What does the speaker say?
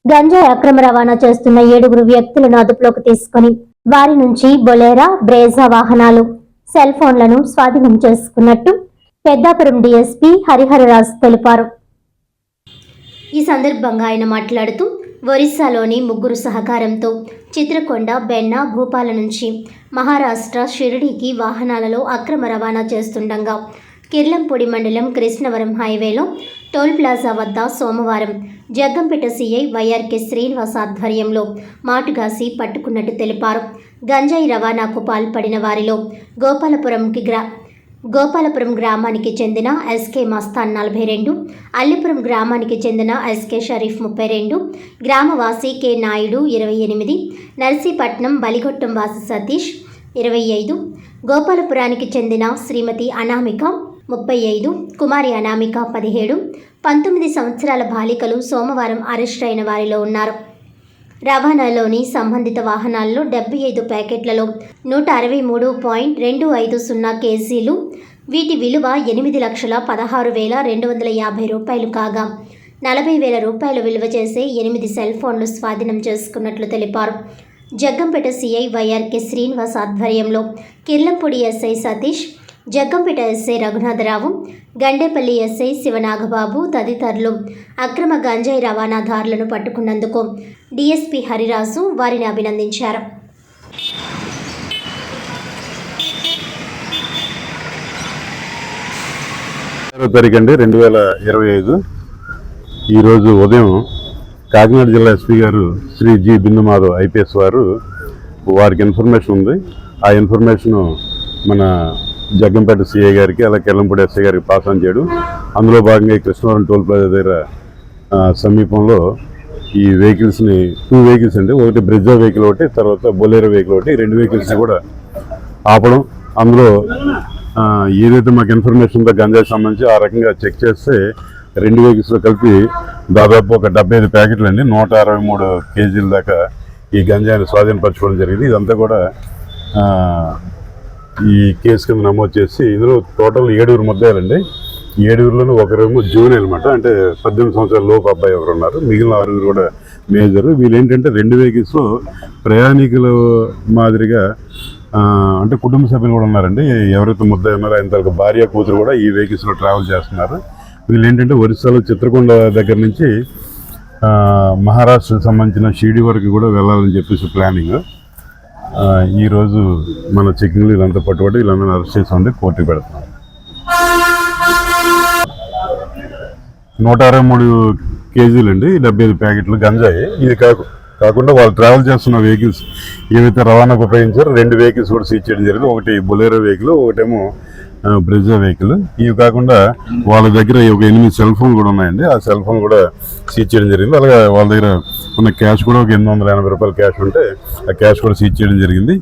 గంజాయి అక్రమ రవాణా చేస్తున్న 7 వ్యక్తులను అదుపులోకి తీసుకుని వారి నుంచి బొలేరా, బ్రేజా వాహనాలు, సెల్ ఫోన్లను స్వాధీనం చేసుకున్నట్టు పెద్దాపురం డీఎస్పీ హరిహరరాజు తెలిపారు. ఈ సందర్భంగా ఆయన మాట్లాడుతూ ఒరిస్సాలోని 3 సహకారంతో చిత్రకొండ, బెన్నా, భూపాల నుంచి మహారాష్ట్ర షిరిడీకి వాహనాలలో అక్రమ రవాణా చేస్తుండగా కిర్లంపూడి మండలం కృష్ణవరం హైవేలో టోల్ ప్లాజా వద్ద సోమవారం జగ్గంపేట సీఐ వైఆర్కే శ్రీనివాస్ ఆధ్వర్యంలో మాటుగాసి పట్టుకున్నట్టు తెలిపారు. గంజాయి రవాణాకు పాల్పడిన వారిలో గోపాలపురం గ్రామానికి చెందిన ఎస్కే మస్తాన్ 42, అల్లిపురం గ్రామానికి చెందిన ఎస్కే షరీఫ్ 32, గ్రామవాసి కె నాయుడు 28, నర్సీపట్నం బలిగొట్టం వాసి సతీష్ 25, గోపాలపురానికి చెందిన శ్రీమతి అనామిక 35, కుమారి అనామిక 17, 19 సంవత్సరాల బాలికలు సోమవారం అరెస్ట్ అయిన వారిలో ఉన్నారు. రవాణాలోని సంబంధిత వాహనాల్లో 75 ప్యాకెట్లలో 163.250 కేజీలు, వీటి విలువ 8,16,250 రూపాయలు కాగా 40,000 రూపాయలు విలువ చేసే 8 సెల్ ఫోన్లు స్వాధీనం చేసుకున్నట్లు తెలిపారు. జగ్గంపేట సీఐ వైఆర్కే శ్రీనివాస్ ఆధ్వర్యంలో Kirlampudi SI Satish, Jaggampeta SI Raghunatha Rao, Gandepalli SI Sivanagababu తదితరులు అక్రమ గంజాయి రవాణాదారులను పట్టుకున్నందుకు డీఎస్పీ హరిరాజు వారిని అభినందించారు. తారీఖు 2025 ఈరోజు ఉదయం కాకినాడ జిల్లా ఎస్పీ గారు శ్రీ జి బిందుమాధవ్ ఐపీఎస్ వారికి ఇన్ఫర్మేషన్ ఉంది. ఆ ఇన్ఫర్మేషన్ మన జగ్గంపేట సిఐ గారికి అలాగే కిర్లంపూడి ఎస్ఐ గారికి పాస్ ఆన్ చేయడం. అందులో భాగంగా కృష్ణవరం టోల్ ప్లాజా దగ్గర సమీపంలో ఈ వెహికల్స్ని 2 వెహికల్స్ అండి, ఒకటి బ్రెజా వెహికల్ ఒకటి, తర్వాత బొలేరో వెహికల్ ఒకటి, 2 వెహికల్స్ని కూడా ఆపడం. అందులో ఏదైతే మాకు ఇన్ఫర్మేషన్ ఉందో గంజాయి సంబంధించి ఆ రకంగా చెక్ చేస్తే 2 వెహికల్స్లో కలిపి దాదాపు ఒక 75 ప్యాకెట్లు అండి, 163 కేజీల దాకా ఈ గంజాయిని స్వాధీనపరచుకోవడం జరిగింది. ఇదంతా కూడా ఈ కేసు కింద నమోదు చేసి ఇందులో టోటల్ 7 ముద్దాయిలండి. 7లోనూ ఒకరేమో జూనియర్ అనమాట, అంటే 18 సంవత్సరాల లోపు అబ్బాయి ఒకరు ఉన్నారు, మిగిలిన 6 కూడా మేజర్. వీళ్ళు ఏంటంటే 2 వెహికల్స్లో ప్రయాణికుల మాదిరిగా అంటే కుటుంబ సభ్యులు కూడా ఉన్నారండి. ఎవరైతే ముద్దాయి ఉన్నారో ఆయన తనకు భార్య, కూతురు కూడా ఈ వెహికల్స్లో ట్రావెల్ చేస్తున్నారు. వీళ్ళు ఏంటంటే ఒరిస్సాలో చిత్రకొండ దగ్గర నుంచి మహారాష్ట్రకు సంబంధించిన షిరిడి వరకు కూడా వెళ్ళాలని చెప్పేసి ప్లానింగ్. ఈరోజు మన చెకింగ్లు వీళ్ళంతా పట్టుబడి వీళ్ళందరూ అరెస్ట్ చేసి ఉండి కోర్టుకు పెడుతున్నాం. 163 కేజీలు అండి, 75 ప్యాకెట్లు గంజాయి. ఇది కాకుండా వాళ్ళు ట్రావెల్ చేస్తున్న వెహికల్స్ ఏవైతే రవాణాకు ఉపయోగించారో 2 వెహికల్స్ కూడా సీజ్ చేయడం జరిగింది. ఒకటి బొలేరో వెహికల్, ఒకటేమో బ్రెజా వెహికల్. ఇవి కాకుండా వాళ్ళ దగ్గర ఒక 8 సెల్ ఫోన్లు కూడా ఉన్నాయండి, ఆ సెల్ ఫోన్ కూడా సీజ్ చేయడం జరిగింది. అలాగే వాళ్ళ దగ్గర ఉన్న క్యాష్ కూడా ఒక 880 రూపాయల క్యాష్ ఉంటే ఆ క్యాష్ కూడా సీజ్ చేయడం జరిగింది.